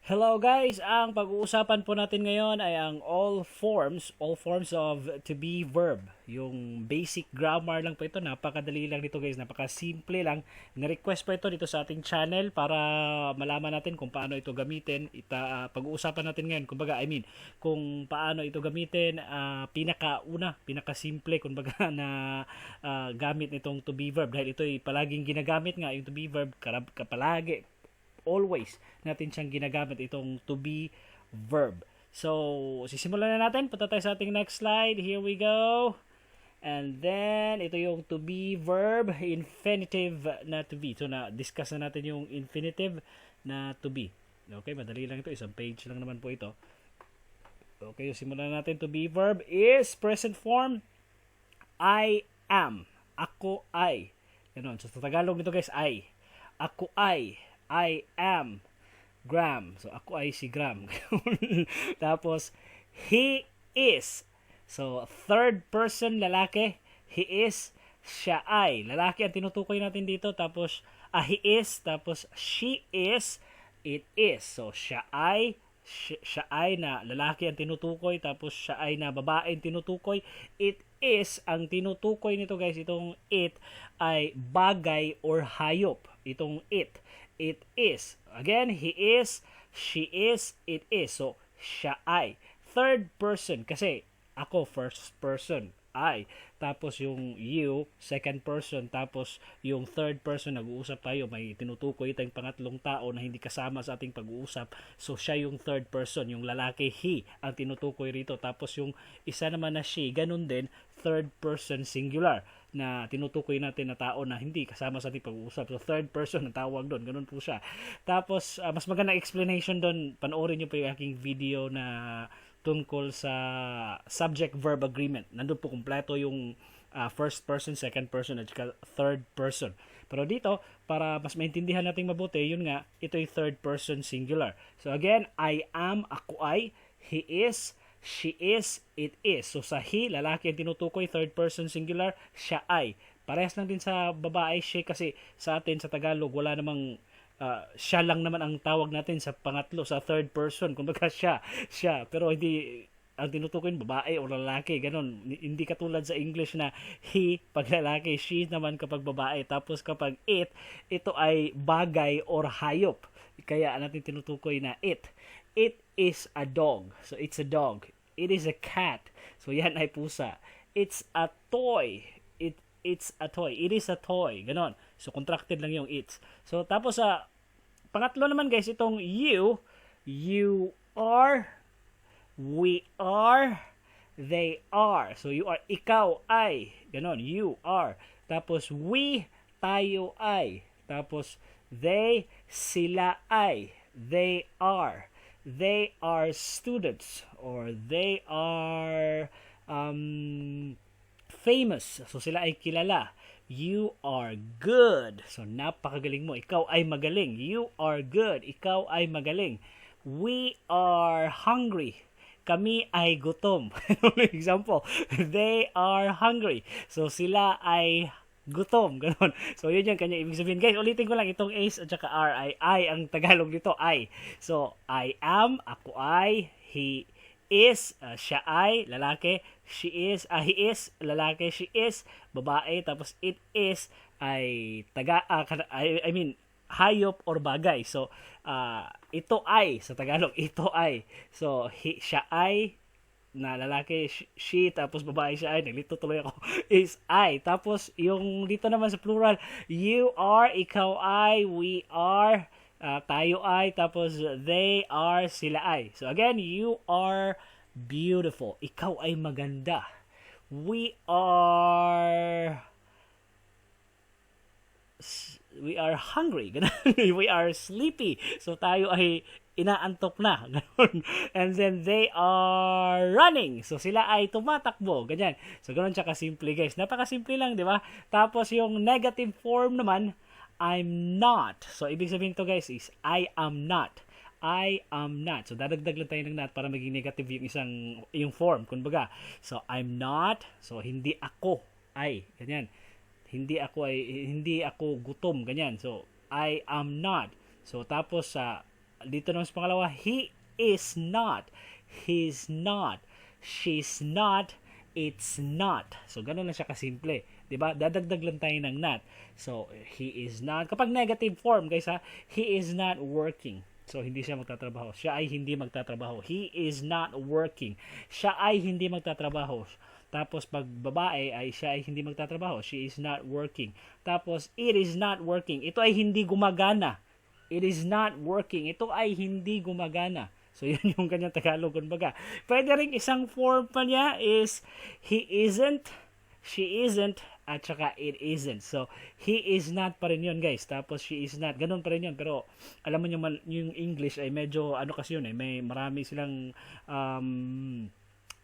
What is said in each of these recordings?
Hello guys, ang pag-uusapan po natin ngayon ay ang all forms of to be verb. Yung basic grammar lang po ito, napakadali lang dito guys, napakasimple lang. Na-request po ito dito sa ating channel para malaman natin kung paano ito gamitin. Pag-uusapan natin ngayon, kung paano ito gamitin, pinaka-simple kumbaga na gamit nitong to be verb. Dahil ito ay palaging ginagamit nga yung to be verb, palagi always natin siyang ginagamit itong to be verb. So, sisimulan na natin. Punta tayo sa ating next slide. Here we go. And then, ito yung to be verb, infinitive na to be. So, na-discuss na natin yung infinitive na to be. Okay, madali lang ito. Isang page lang naman po ito. Okay, so simulan natin. To be verb is present form. I am. Ako ay. Ganun. So, sa Tagalog nito guys, I. Ako ay. I am Graham. So, ako ay si Graham. Tapos, he is. So, third person, lalaki. He is. Siya ay. Lalaki ang tinutukoy natin dito. Tapos, he is. Tapos, she is. It is. So, siya ay na lalaki ang tinutukoy. Tapos, siya ay na babae ang tinutukoy. It is. Ang tinutukoy nito guys, itong it ay bagay or hayop. Itong it. It is. Again, he is, she is, it is. So, siya ay. Third person, kasi ako first person, I. Tapos yung you, second person. Tapos yung third person, nag-uusap tayo. May tinutukoy tayong pangatlong tao na hindi kasama sa ating pag-uusap. So, siya yung third person. Yung lalaki, he, ang tinutukoy rito. Tapos yung isa naman na she, ganun din, third person singular na tinutukoy natin na tao na hindi kasama sa ating pag-uusap. So, third person ang tawag doon. Ganun po siya. Tapos, mas magandang explanation doon. Panoorin nyo po yung aking video na tungkol sa subject-verb agreement. Nandun po kumpleto yung first person, second person, at third person. Pero dito, para mas maintindihan natin mabuti, yun nga, ito yung third person singular. So again, I am, ako ay, he is, she is, it is. So sa he, lalaki ang tinutukoy, third person singular, siya ay. Parehas lang din sa babae, she, kasi sa atin sa Tagalog, wala namang siya lang naman ang tawag natin sa pangatlo, sa third person. Kumbaga siya. Pero hindi ang tinutukoy babae o lalaki, ganun. Hindi katulad sa English na he pag lalaki, she naman kapag babae. Tapos kapag it, ito ay bagay or hayop. Kaya natin tinutukoy na it. It is a dog. So it's a dog. It is a cat. So yan ay pusa. It's a toy. It's a toy. It is a toy. Ganon. So, contracted lang yung it's. So, tapos sa pangatlo naman guys, itong you are, we are, they are. So, you are, ikaw ay. Ganon. You are. Tapos, we, tayo ay. Tapos, they, sila ay. They are. They are students. Or they are famous. So, sila ay kilala. You are good. So, napakagaling mo. Ikaw ay magaling. You are good. Ikaw ay magaling. We are hungry. Kami ay gutom. Example, they are hungry. So, sila ay gutom. Ganon. So, yun yung kanya ibig sabihin. Guys, ulitin ko lang itong ace at saka R ay I. Ang Tagalog dito, I. So, I am, ako ay, he is, siya ay, lalaki, she is, he is, lalaki, she is, babae, tapos it is, ay, hayop or bagay. So, ito ay, sa Tagalog, ito ay. So, siya ay, na lalaki, she, tapos babae siya ay, naglito tuloy ako, is I. Tapos, yung dito naman sa plural, you are, ikaw ay, we are, tayo ay, tapos they are, sila ay. So again, you are beautiful. Ikaw ay maganda. We are hungry. We are sleepy. So tayo ay inaantok na. And then they are running. So sila ay tumatakbo. Ganyan. So ganun siya kasimple guys. Napakasimple lang, di ba? Tapos yung negative form naman, I'm not. So, ibig sabihin to guys is, I am not. I am not. So, dadagdag lang tayo ng not para maging negative yung form. Kumbaga, so, I'm not. So, hindi ako ay. Ganyan. Hindi ako gutom. Ganyan. So, I am not. So, tapos sa dito naman sa pangalawa, he is not, he's not, she's not, it's not. So, ganun lang siya kasimple. Diba? Dadagdag lang tayo ng not. So, he is not. Kapag negative form, guys ha, he is not working. So, hindi siya magtatrabaho. Siya ay hindi magtatrabaho. He is not working. Siya ay hindi magtatrabaho. Tapos, pag babae, ay siya ay hindi magtatrabaho. She is not working. Tapos, it is not working. Ito ay hindi gumagana. It is not working. Ito ay hindi gumagana. So, yun yung kanyang Tagalog. Kumbaga, pwede rin isang form pa niya is he isn't, she isn't, at saka it isn't. So, he is not pa rin yun, guys. Tapos, she is not. Ganun pa rin yun. Pero, alam mo yung English ay medyo, ano kasi yun may marami silang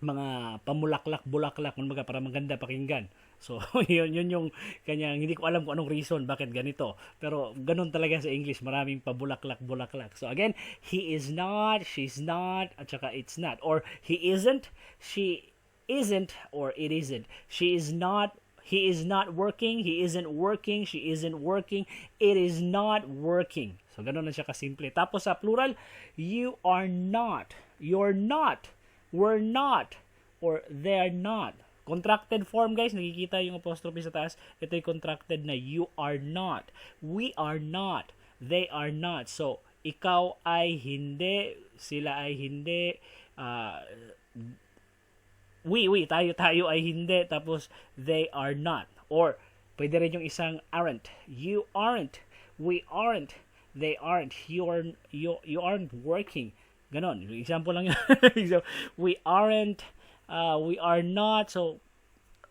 mga pamulaklak-bulaklak, kumbaga, para maganda pakinggan. So, yun yung kanyang, hindi ko alam kung anong reason bakit ganito. Pero, ganun talaga sa English, maraming pabulaklak-bulaklak. So, again, he is not, she's not, at saka it's not. Or, he isn't, she isn't, or it isn't. She is not, he is not working, he isn't working, she isn't working, it is not working. So, ganun na siya kasimple. Tapos sa plural, you are not, you're not, we're not, or they're not. Contracted form, guys, nakikita yung apostrophe sa taas. Ito yung contracted na you are not, we are not, they are not. So, ikaw ay hindi, sila ay hindi, tayo ay hindi, tapos they are not. Or, pwede rin yung isang aren't. You aren't, we aren't, they aren't, you aren't working. Ganon. Example lang yun. We aren't, we are not. So,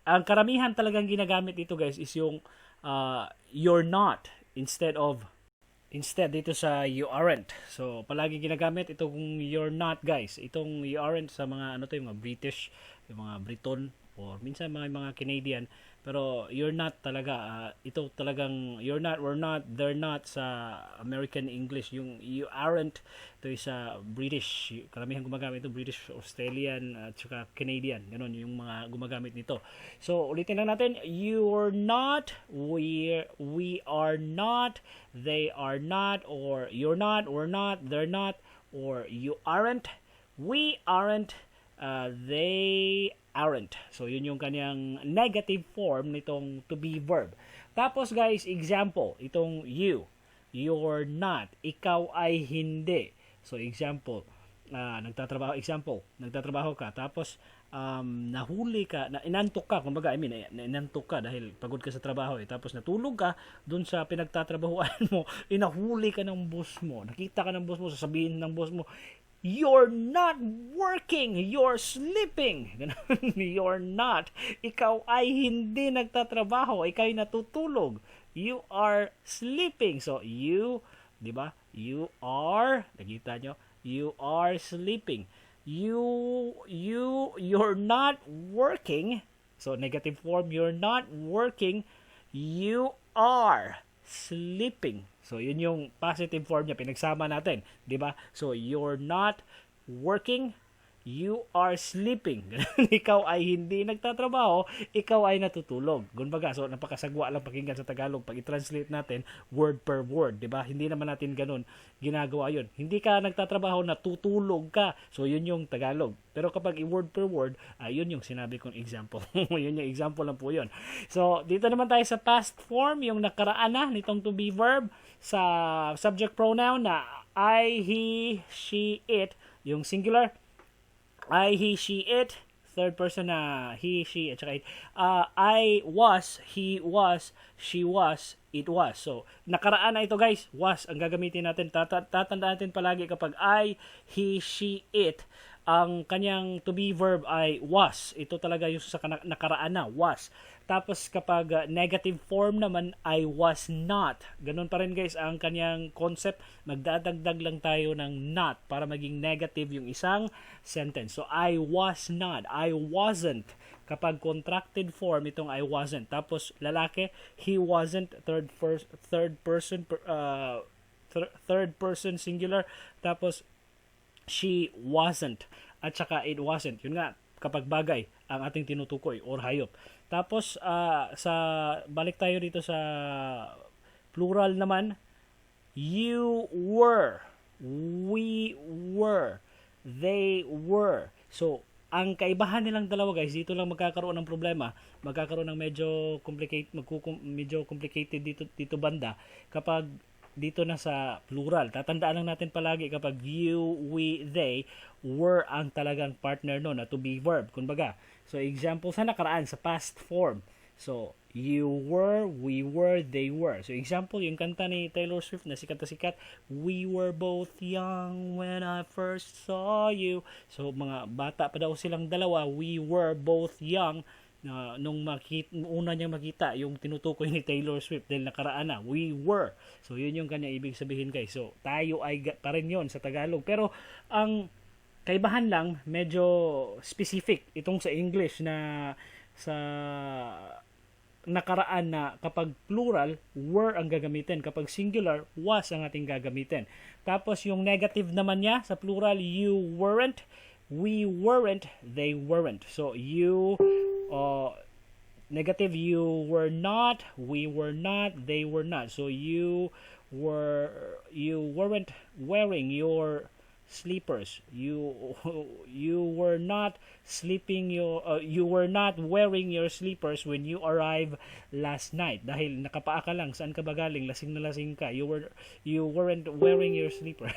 ang karamihan talagang ginagamit dito, guys, is yung you're not instead dito sa you aren't. So, palagi ginagamit itong you're not, guys. Itong you aren't sa mga yung mga British, yung mga Briton, or minsan mga Canadian. Pero you're not talaga, ito talagang you're not, we're not, they're not sa American English. Yung you aren't, ito sa British. Karamihan gumagamit ito, British, Australian, at saka Canadian. Ganon yung mga gumagamit nito. So, ulitin lang natin. You're not, we are not, they are not, or you're not, we're not, they're not, or you aren't, we aren't, they aren't. So, yun yung kanyang negative form nitong to be verb. Tapos, guys, example, itong you. You're not. Ikaw ay hindi. So, example, nagtatrabaho ka, tapos, nahuli ka, inantok ka, kumbaga, inantok ka dahil pagod ka sa trabaho, tapos natulog ka dun sa pinagtatrabahuan mo, inahuli ka ng boss mo, nakita ka ng boss mo, sasabihin ng boss mo, you're not working, you're sleeping. You're not. Ikaw ay hindi nagtatrabaho, ikaw ay natutulog. You are sleeping. So, you, di ba? You are, nakita nyo? You are sleeping. You're not working. So, negative form, you're not working. You are sleeping. So, yun yung positive form niya. Pinagsama natin. Diba? So, you're not working. You are sleeping. Ikaw ay hindi nagtatrabaho. Ikaw ay natutulog. Kumbaga, so napakasagwa lang pakinggan sa Tagalog. Pag i-translate natin, word per word. Diba? Hindi naman natin ganun ginagawa yun. Hindi ka nagtatrabaho, natutulog ka. So, yun yung Tagalog. Pero kapag i-word per word, yun yung sinabi kong example. Yun yung example lang po yun. So, dito naman tayo sa past form, yung nakaraan na nitong to be verb sa subject pronoun na I, he, she, it. Yung singular, I, he, she, it. Third person na he, she, at saka it. I was, he was, she was, it was. So, nakaraan na ito, guys. Was ang gagamitin natin. Tatandaan natin palagi kapag I, he, she, it. Ang kanyang to be verb ay was. Ito talaga yung sa nakaraan na, was. Tapos kapag negative form naman ay was not. Ganun pa rin, guys, ang kanyang concept. Magdadagdag lang tayo ng not para maging negative yung isang sentence. So, I was not. I wasn't. Kapag contracted form, itong I wasn't. Tapos lalaki, he wasn't. Third person singular. Tapos she wasn't. At saka it wasn't. Yun nga, kapag bagay ang ating tinutukoy or hayop. Tapos, balik tayo dito sa plural naman, you were. We were. They were. So, ang kaibahan nilang dalawa guys, dito lang magkakaroon ng problema, magkakaroon ng medyo complicated dito banda kapag dito na sa plural. Tatandaan lang natin palagi kapag you, we, they were ang talagang partner no na to be verb. Kumbaga, so example sa nakaraan sa past form. So, you were, we were, they were. So, example, yung kanta ni Taylor Swift na sikat na sikat, we were both young when I first saw you. So, mga bata pa daw silang dalawa, we were both young nung una niyang makita yung tinutukoy ni Taylor Swift dahil nakaraan na, we were. So, yun yung kanya ibig sabihin guys. So, tayo ay pa rin yun sa Tagalog. Pero, ang kaibahan lang, medyo specific itong sa English na sa nakaraan na kapag plural, were ang gagamitin. Kapag singular, was ang ating gagamitin. Tapos yung negative naman niya sa plural, you weren't, we weren't, they weren't. So you, negative, you were not, we were not, they were not. So you weren't wearing your sleepers. You were not you were not wearing your sleepers when you arrived last night. Dahil nakapaa ka lang, saan ka ba galing? Lasing na lasing ka. You weren't wearing your sleeper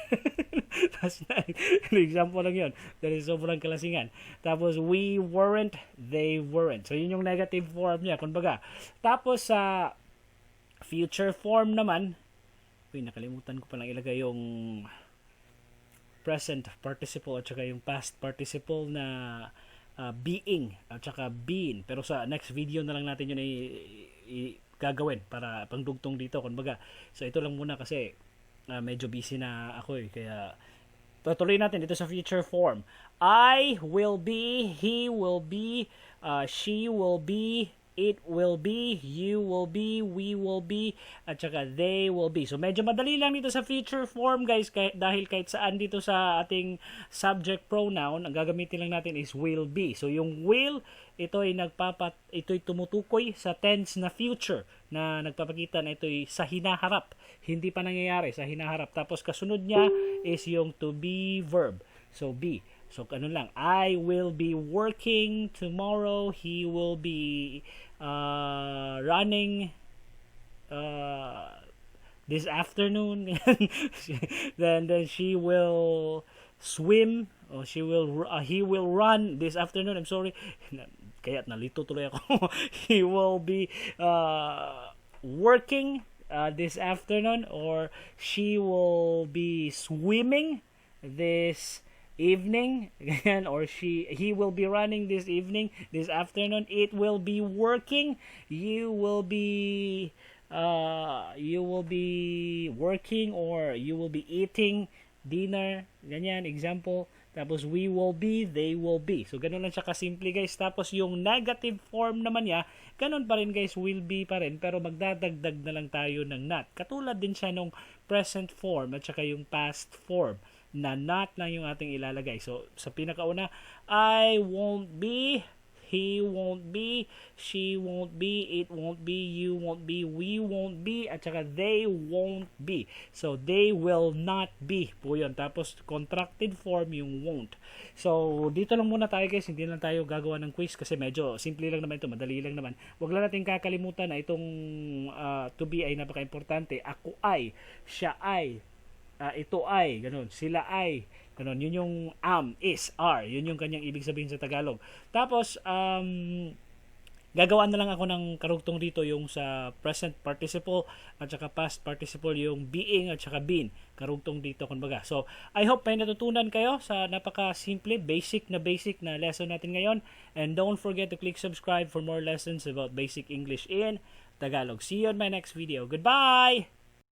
last night. Example lang 'yon. Dahil sobrang kalasingan. Tapos we weren't, they weren't. So yun yung negative form niya, kumbaga. Tapos sa future form naman, nakalimutan ko palang ilagay yung present participle at saka yung past participle na being at saka been. Pero sa next video na lang natin yun gagawin para pangdugtong dito. Kumbaga, so ito lang muna kasi medyo busy na ako kaya tutuloy natin dito sa future form. I will be, he will be, she will be, it will be, you will be, we will be, at saka they will be. So medyo madali lang dito sa future form guys, dahil kahit saan dito sa ating subject pronoun, ang gagamitin lang natin is will be. So yung will, ito'y tumutukoy sa tense na future na nagpapakita na ito'y sa hinaharap. Hindi pa nangyayari, sa hinaharap. Tapos kasunod niya is yung to be verb. So be. So, ano lang, I will be working tomorrow. He will be running this afternoon. then she will swim. Or he will run this afternoon. I'm sorry. Kaya nalito tuloy ako. He will be working this afternoon. Or she will be swimming this evening, or he will be running this afternoon. It will be working. You will be working, or you will be eating dinner, ganyan, example. Tapos we will be, they will be. So ganun lang siya kasimple guys. Tapos yung negative form naman niya, ganun pa rin guys, will be pa rin, pero magdadagdag na lang tayo ng not. Katulad din siya nung present form at saka yung past form na not lang yung ating ilalagay. So, sa pinakauna, I won't be, he won't be, she won't be, it won't be, you won't be, we won't be, at saka they won't be. So, they will not be po yun. Tapos, contracted form yung won't. So, dito lang muna tayo guys. Hindi lang tayo gagawa ng quiz kasi medyo simple lang naman ito. Madali lang naman. Huwag lang natin kakalimutan na itong to be ay napaka-importante. Ako ay, siya ay, ito ay, ganun, sila ay, ganun, yun yung is, are, yun yung kanyang ibig sabihin sa Tagalog. Tapos, gagawaan na lang ako ng karugtong dito yung sa present participle at saka past participle, yung being at saka been, karugtong dito kumbaga. So, I hope may natutunan kayo sa napaka-simple, basic na lesson natin ngayon. And don't forget to click subscribe for more lessons about basic English in Tagalog. See you on my next video. Goodbye!